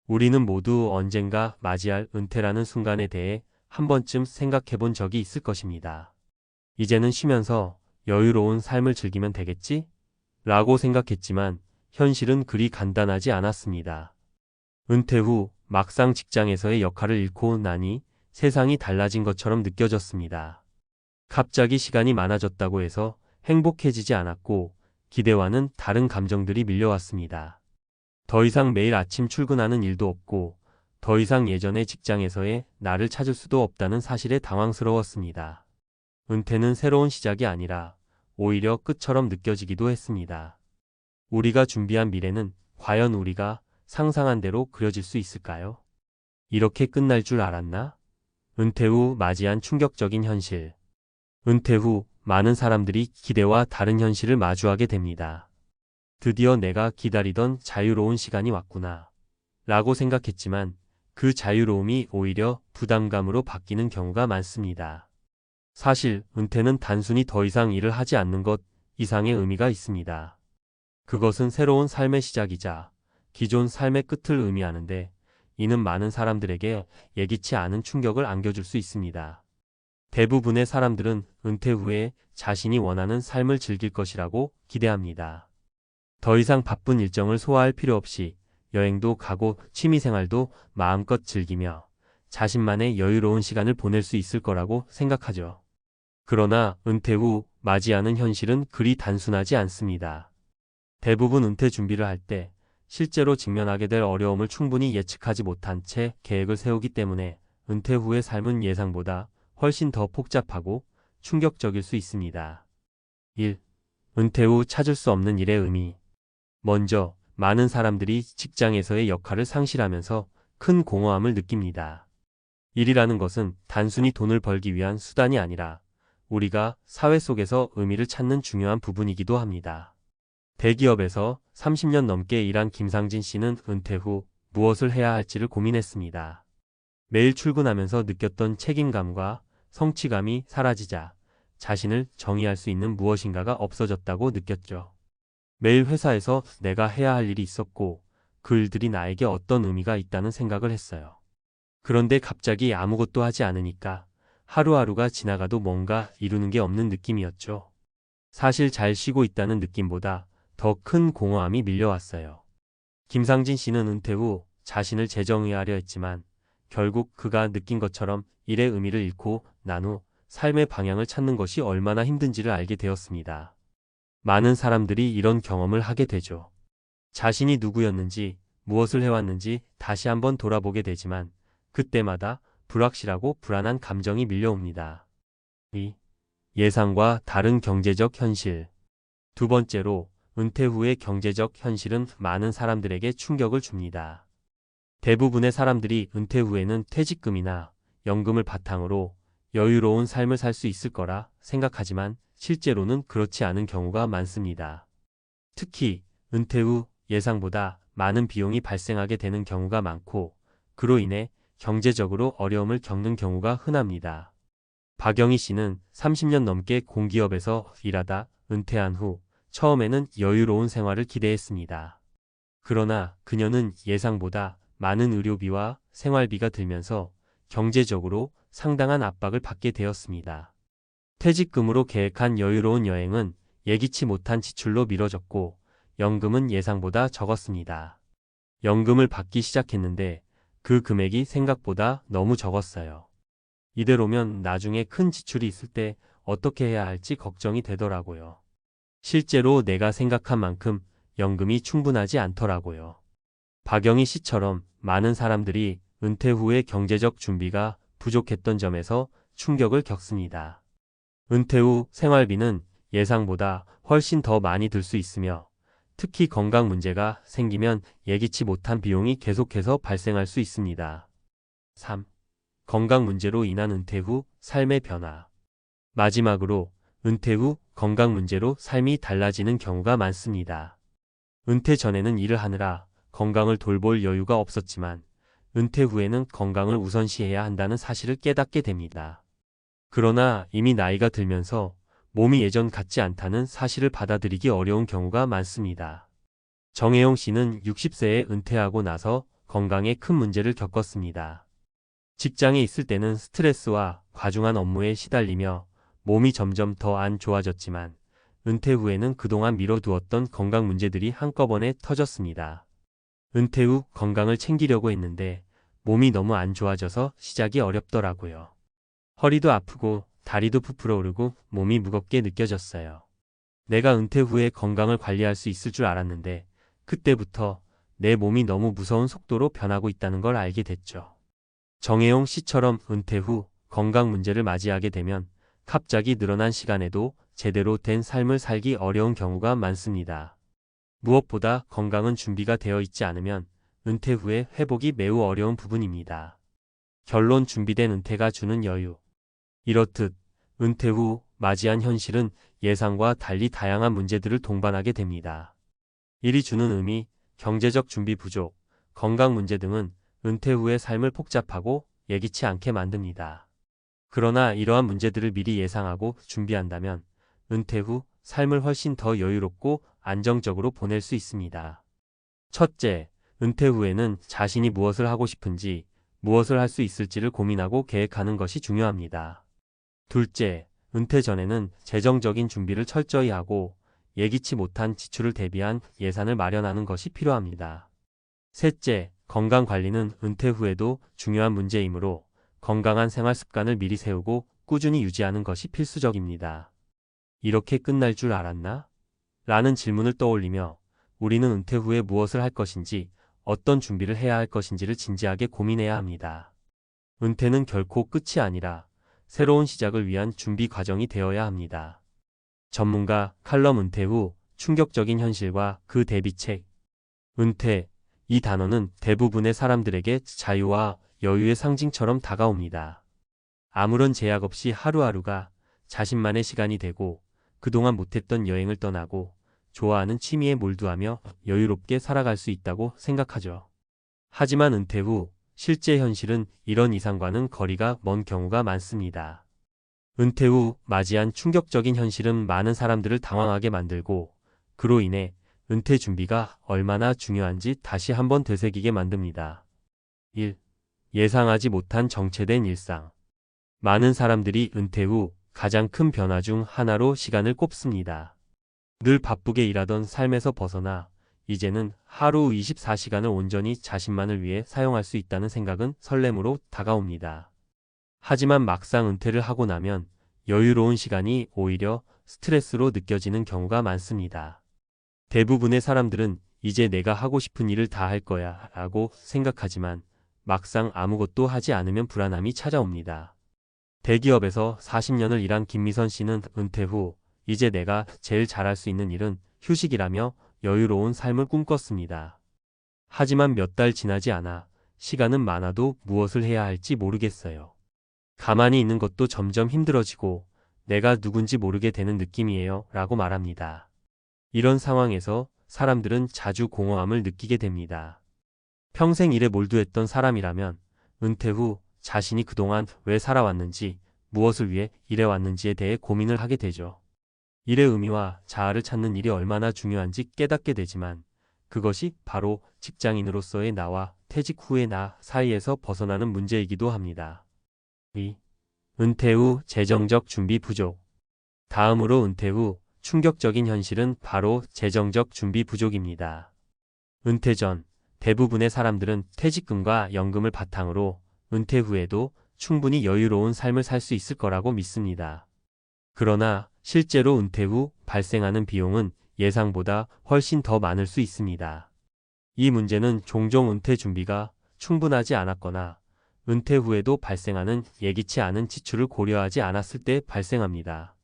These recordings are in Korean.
우리는 모두 언젠가 맞이할 은퇴라는 순간에 대해 한 번쯤 생각해 본 적이 있을 것입니다. 이제는 쉬면서 여유로운 삶을 즐기면 되겠지? 라고 생각했지만 현실은 그리 간단하지 않았습니다. 은퇴 후 막상 직장에서의 역할을 잃고 나니 세상이 달라진 것처럼 느껴졌습니다. 갑자기 시간이 많아졌다고 해서 행복해지지 않았고 기대와는 다른 감정들이 밀려왔습니다. 더 이상 매일 아침 출근하는 일도 없고 더 이상 예전의 직장에서의 나를 찾을 수도 없다는 사실에 당황스러웠습니다. 은퇴는 새로운 시작이 아니라 오히려 끝처럼 느껴지기도 했습니다. 우리가 준비한 미래는 과연 우리가 상상한 대로 그려질 수 있을까요? 이렇게 끝날 줄 알았나? 은퇴 후 맞이한 충격적인 현실. 은퇴 후 많은 사람들이 기대와 다른 현실을 마주하게 됩니다. 드디어 내가 기다리던 자유로운 시간이 왔구나 라고 생각했지만 그 자유로움이 오히려 부담감으로 바뀌는 경우가 많습니다. 사실 은퇴는 단순히 더 이상 일을 하지 않는 것 이상의 의미가 있습니다. 그것은 새로운 삶의 시작이자 기존 삶의 끝을 의미하는데 이는 많은 사람들에게 예기치 않은 충격을 안겨줄 수 있습니다. 대부분의 사람들은 은퇴 후에 자신이 원하는 삶을 즐길 것이라고 기대합니다. 더 이상 바쁜 일정을 소화할 필요 없이 여행도 가고 취미생활도 마음껏 즐기며 자신만의 여유로운 시간을 보낼 수 있을 거라고 생각하죠. 그러나 은퇴 후 맞이하는 현실은 그리 단순하지 않습니다. 대부분 은퇴 준비를 할 때 실제로 직면하게 될 어려움을 충분히 예측하지 못한 채 계획을 세우기 때문에 은퇴 후의 삶은 예상보다 훨씬 더 복잡하고 충격적일 수 있습니다. 1. 은퇴 후 찾을 수 없는 일의 의미. 먼저, 많은 사람들이 직장에서의 역할을 상실하면서 큰 공허함을 느낍니다. 일이라는 것은 단순히 돈을 벌기 위한 수단이 아니라 우리가 사회 속에서 의미를 찾는 중요한 부분이기도 합니다. 대기업에서 30년 넘게 일한 김상진 씨는 은퇴 후 무엇을 해야 할지를 고민했습니다. 매일 출근하면서 느꼈던 책임감과 성취감이 사라지자 자신을 정의할 수 있는 무엇인가가 없어졌다고 느꼈죠. 매일 회사에서 내가 해야 할 일이 있었고 그 일들이 나에게 어떤 의미가 있다는 생각을 했어요. 그런데 갑자기 아무것도 하지 않으니까 하루하루가 지나가도 뭔가 이루는 게 없는 느낌이었죠. 사실 잘 쉬고 있다는 느낌보다 더 큰 공허함이 밀려왔어요. 김상진 씨는 은퇴 후 자신을 재정의하려 했지만 결국 그가 느낀 것처럼 일의 의미를 잃고 난 후 삶의 방향을 찾는 것이 얼마나 힘든지를 알게 되었습니다. 많은 사람들이 이런 경험을 하게 되죠. 자신이 누구였는지, 무엇을 해왔는지 다시 한번 돌아보게 되지만 그때마다 불확실하고 불안한 감정이 밀려옵니다. 2. 예상과 다른 경제적 현실. 두 번째로, 은퇴 후의 경제적 현실은 많은 사람들에게 충격을 줍니다. 대부분의 사람들이 은퇴 후에는 퇴직금이나 연금을 바탕으로 여유로운 삶을 살 수 있을 거라 생각하지만 실제로는 그렇지 않은 경우가 많습니다. 특히 은퇴 후 예상보다 많은 비용이 발생하게 되는 경우가 많고 그로 인해 경제적으로 어려움을 겪는 경우가 흔합니다. 박영희 씨는 30년 넘게 공기업에서 일하다 은퇴한 후 처음에는 여유로운 생활을 기대했습니다. 그러나 그녀는 예상보다 많은 의료비와 생활비가 들면서 경제적으로 상당한 압박을 받게 되었습니다. 퇴직금으로 계획한 여유로운 여행은 예기치 못한 지출로 미뤄졌고 연금은 예상보다 적었습니다. 연금을 받기 시작했는데 그 금액이 생각보다 너무 적었어요. 이대로면 나중에 큰 지출이 있을 때 어떻게 해야 할지 걱정이 되더라고요. 실제로 내가 생각한 만큼 연금이 충분하지 않더라고요. 박영희 씨처럼 많은 사람들이 은퇴 후의 경제적 준비가 부족했던 점에서 충격을 겪습니다. 은퇴 후 생활비는 예상보다 훨씬 더 많이 들 수 있으며 특히 건강 문제가 생기면 예기치 못한 비용이 계속해서 발생할 수 있습니다. 3. 건강 문제로 인한 은퇴 후 삶의 변화. 마지막으로 은퇴 후 건강 문제로 삶이 달라지는 경우가 많습니다. 은퇴 전에는 일을 하느라 건강을 돌볼 여유가 없었지만 은퇴 후에는 건강을 우선시해야 한다는 사실을 깨닫게 됩니다. 그러나 이미 나이가 들면서 몸이 예전 같지 않다는 사실을 받아들이기 어려운 경우가 많습니다. 정혜영 씨는 60세에 은퇴하고 나서 건강에 큰 문제를 겪었습니다. 직장에 있을 때는 스트레스와 과중한 업무에 시달리며 몸이 점점 더 안 좋아졌지만 은퇴 후에는 그동안 미뤄두었던 건강 문제들이 한꺼번에 터졌습니다. 은퇴 후 건강을 챙기려고 했는데 몸이 너무 안 좋아져서 시작이 어렵더라고요. 허리도 아프고 다리도 부풀어 오르고 몸이 무겁게 느껴졌어요. 내가 은퇴 후에 건강을 관리할 수 있을 줄 알았는데 그때부터 내 몸이 너무 무서운 속도로 변하고 있다는 걸 알게 됐죠. 정혜용 씨처럼 은퇴 후 건강 문제를 맞이하게 되면 갑자기 늘어난 시간에도 제대로 된 삶을 살기 어려운 경우가 많습니다. 무엇보다 건강은 준비가 되어 있지 않으면 은퇴 후에 회복이 매우 어려운 부분입니다. 결론 준비된 은퇴가 주는 여유. 이렇듯 은퇴 후 맞이한 현실은 예상과 달리 다양한 문제들을 동반하게 됩니다. 일이 주는 의미, 경제적 준비 부족, 건강 문제 등은 은퇴 후의 삶을 복잡하고 예기치 않게 만듭니다. 그러나 이러한 문제들을 미리 예상하고 준비한다면 은퇴 후 삶을 훨씬 더 여유롭고 안정적으로 보낼 수 있습니다. 첫째, 은퇴 후에는 자신이 무엇을 하고 싶은지, 무엇을 할 수 있을지를 고민하고 계획하는 것이 중요합니다. 둘째, 은퇴 전에는 재정적인 준비를 철저히 하고 예기치 못한 지출을 대비한 예산을 마련하는 것이 필요합니다. 셋째, 건강 관리는 은퇴 후에도 중요한 문제이므로 건강한 생활 습관을 미리 세우고 꾸준히 유지하는 것이 필수적입니다. 이렇게 끝날 줄 알았나? 라는 질문을 떠올리며 우리는 은퇴 후에 무엇을 할 것인지, 어떤 준비를 해야 할 것인지를 진지하게 고민해야 합니다. 은퇴는 결코 끝이 아니라 새로운 시작을 위한 준비 과정이 되어야 합니다. 전문가 칼럼 은퇴 후 충격적인 현실과 그 대비책. 은퇴, 이 단어는 대부분의 사람들에게 자유와 여유의 상징처럼 다가옵니다. 아무런 제약 없이 하루하루가 자신만의 시간이 되고 그동안 못했던 여행을 떠나고 좋아하는 취미에 몰두하며 여유롭게 살아갈 수 있다고 생각하죠. 하지만 은퇴 후 실제 현실은 이런 이상과는 거리가 먼 경우가 많습니다. 은퇴 후 맞이한 충격적인 현실은 많은 사람들을 당황하게 만들고 그로 인해 은퇴 준비가 얼마나 중요한지 다시 한번 되새기게 만듭니다. 1. 예상하지 못한 정체된 일상. 많은 사람들이 은퇴 후 가장 큰 변화 중 하나로 시간을 꼽습니다. 늘 바쁘게 일하던 삶에서 벗어나 이제는 하루 24시간을 온전히 자신만을 위해 사용할 수 있다는 생각은 설렘으로 다가옵니다. 하지만 막상 은퇴를 하고 나면 여유로운 시간이 오히려 스트레스로 느껴지는 경우가 많습니다. 대부분의 사람들은 이제 내가 하고 싶은 일을 다 할 거야 라고 생각하지만 막상 아무것도 하지 않으면 불안함이 찾아옵니다. 대기업에서 40년을 일한 김미선 씨는 은퇴 후 이제 내가 제일 잘할 수 있는 일은 휴식이라며 여유로운 삶을 꿈꿨습니다. 하지만 몇 달 지나지 않아 시간은 많아도 무엇을 해야 할지 모르겠어요. 가만히 있는 것도 점점 힘들어지고 내가 누군지 모르게 되는 느낌이에요 라고 말합니다. 이런 상황에서 사람들은 자주 공허함을 느끼게 됩니다. 평생 일에 몰두했던 사람이라면 은퇴 후 자신이 그동안 왜 살아왔는지, 무엇을 위해 일해왔는지에 대해 고민을 하게 되죠. 일의 의미와 자아를 찾는 일이 얼마나 중요한지 깨닫게 되지만 그것이 바로 직장인으로서의 나와 퇴직 후의 나 사이에서 벗어나는 문제이기도 합니다. 2. 은퇴 후 재정적 준비 부족. 다음으로 은퇴 후 충격적인 현실은 바로 재정적 준비 부족입니다. 은퇴 전 대부분의 사람들은 퇴직금과 연금을 바탕으로 은퇴 후에도 충분히 여유로운 삶을 살 수 있을 거라고 믿습니다. 그러나 실제로 은퇴 후 발생하는 비용은 예상보다 훨씬 더 많을 수 있습니다. 이 문제는 종종 은퇴 준비가 충분하지 않았거나 은퇴 후에도 발생하는 예기치 않은 지출을 고려하지 않았을 때 발생합니다.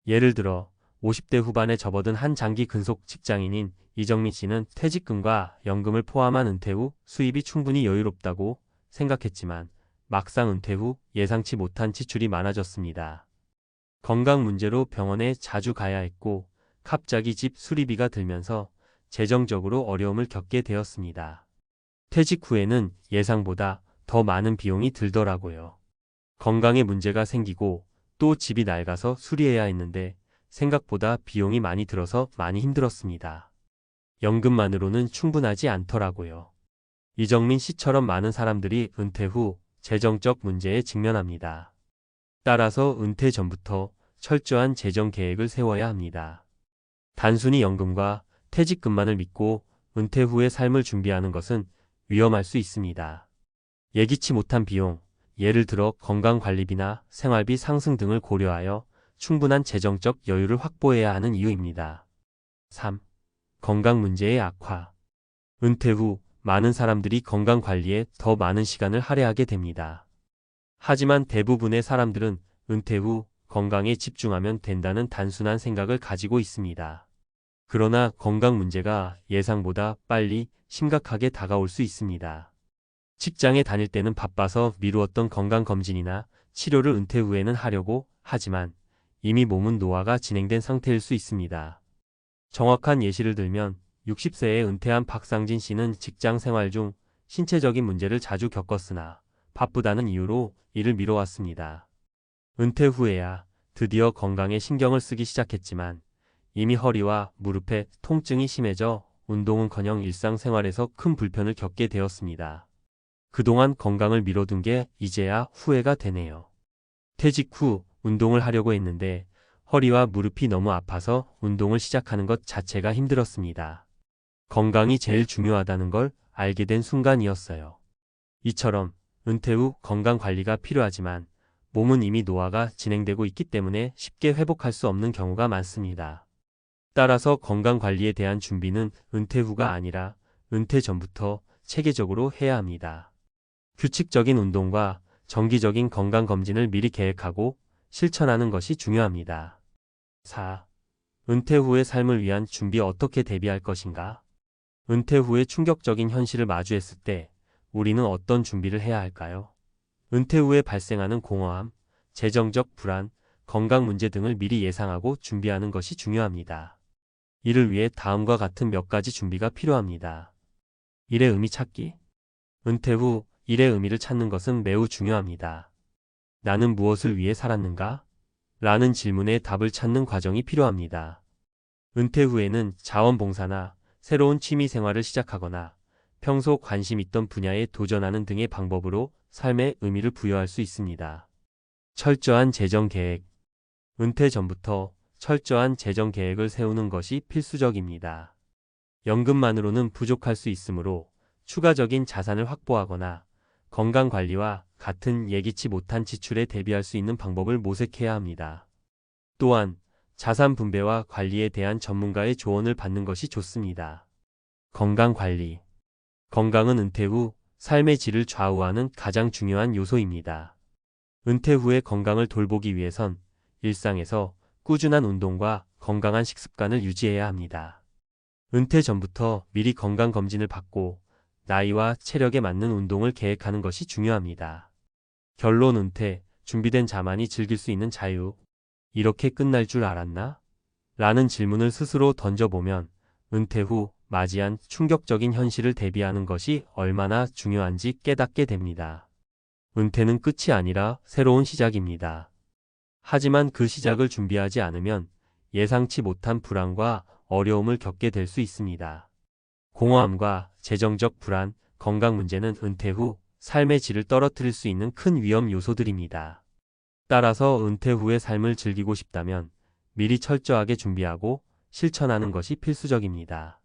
예를 들어 50대 후반에 접어든 한 장기 근속 직장인인 이정민 씨는 퇴직금과 연금을 포함한 은퇴 후 수입이 충분히 여유롭다고 생각했지만 막상 은퇴 후 예상치 못한 지출이 많아졌습니다. 건강 문제로 병원에 자주 가야 했고 갑자기 집 수리비가 들면서 재정적으로 어려움을 겪게 되었습니다. 퇴직 후에는 예상보다 더 많은 비용이 들더라고요. 건강에 문제가 생기고 또 집이 낡아서 수리해야 했는데 생각보다 비용이 많이 들어서 많이 힘들었습니다. 연금만으로는 충분하지 않더라고요. 이정민 씨처럼 많은 사람들이 은퇴 후 재정적 문제에 직면합니다. 따라서 은퇴 전부터 철저한 재정 계획을 세워야 합니다. 단순히 연금과 퇴직금만을 믿고 은퇴 후의 삶을 준비하는 것은 위험할 수 있습니다. 예기치 못한 비용, 예를 들어 건강관리비나 생활비 상승 등을 고려하여 충분한 재정적 여유를 확보해야 하는 이유입니다. 3. 건강 문제의 악화. 은퇴 후 많은 사람들이 건강 관리에 더 많은 시간을 할애하게 됩니다. 하지만 대부분의 사람들은 은퇴 후 건강에 집중하면 된다는 단순한 생각을 가지고 있습니다. 그러나 건강 문제가 예상보다 빨리 심각하게 다가올 수 있습니다. 직장에 다닐 때는 바빠서 미루었던 건강검진이나 치료를 은퇴 후에는 하려고 하지만 이미 몸은 노화가 진행된 상태일 수 있습니다. 정확한 예시를 들면 60세에 은퇴한 박상진 씨는 직장 생활 중 신체적인 문제를 자주 겪었으나 바쁘다는 이유로 일을 미뤄왔습니다. 은퇴 후에야 드디어 건강에 신경을 쓰기 시작했지만 이미 허리와 무릎에 통증이 심해져 운동은커녕 일상생활에서 큰 불편을 겪게 되었습니다. 그동안 건강을 미뤄둔 게 이제야 후회가 되네요. 퇴직 후 운동을 하려고 했는데 허리와 무릎이 너무 아파서 운동을 시작하는 것 자체가 힘들었습니다. 건강이 제일 중요하다는 걸 알게 된 순간이었어요. 이처럼 은퇴 후 건강 관리가 필요하지만 몸은 이미 노화가 진행되고 있기 때문에 쉽게 회복할 수 없는 경우가 많습니다. 따라서 건강 관리에 대한 준비는 은퇴 후가 아니라 은퇴 전부터 체계적으로 해야 합니다. 규칙적인 운동과 정기적인 건강검진을 미리 계획하고 실천하는 것이 중요합니다. 4. 은퇴 후의 삶을 위한 준비 어떻게 대비할 것인가? 은퇴 후의 충격적인 현실을 마주했을 때 우리는 어떤 준비를 해야 할까요? 은퇴 후에 발생하는 공허함, 재정적 불안, 건강 문제 등을 미리 예상하고 준비하는 것이 중요합니다. 이를 위해 다음과 같은 몇 가지 준비가 필요합니다. 일의 의미 찾기. 은퇴 후 일의 의미를 찾는 것은 매우 중요합니다. 나는 무엇을 위해 살았는가? 라는 질문에 답을 찾는 과정이 필요합니다. 은퇴 후에는 자원봉사나 새로운 취미 생활을 시작하거나 평소 관심 있던 분야에 도전하는 등의 방법으로 삶의 의미를 부여할 수 있습니다. 철저한 재정 계획. 은퇴 전부터 철저한 재정 계획을 세우는 것이 필수적입니다. 연금만으로는 부족할 수 있으므로 추가적인 자산을 확보하거나 건강관리와 같은 예기치 못한 지출에 대비할 수 있는 방법을 모색해야 합니다. 또한 자산 분배와 관리에 대한 전문가의 조언을 받는 것이 좋습니다. 건강관리. 건강은 은퇴 후 삶의 질을 좌우하는 가장 중요한 요소입니다. 은퇴 후의 건강을 돌보기 위해선 일상에서 꾸준한 운동과 건강한 식습관을 유지해야 합니다. 은퇴 전부터 미리 건강검진을 받고 나이와 체력에 맞는 운동을 계획하는 것이 중요합니다. 결론 은퇴, 준비된 자만이 즐길 수 있는 자유. 이렇게 끝날 줄 알았나? 라는 질문을 스스로 던져보면 은퇴 후 맞이한 충격적인 현실을 대비하는 것이 얼마나 중요한지 깨닫게 됩니다. 은퇴는 끝이 아니라 새로운 시작입니다. 하지만 그 시작을 준비하지 않으면 예상치 못한 불안과 어려움을 겪게 될 수 있습니다. 공허함과 재정적 불안, 건강 문제는 은퇴 후 삶의 질을 떨어뜨릴 수 있는 큰 위험 요소들입니다. 따라서 은퇴 후의 삶을 즐기고 싶다면 미리 철저하게 준비하고 실천하는 것이 필수적입니다.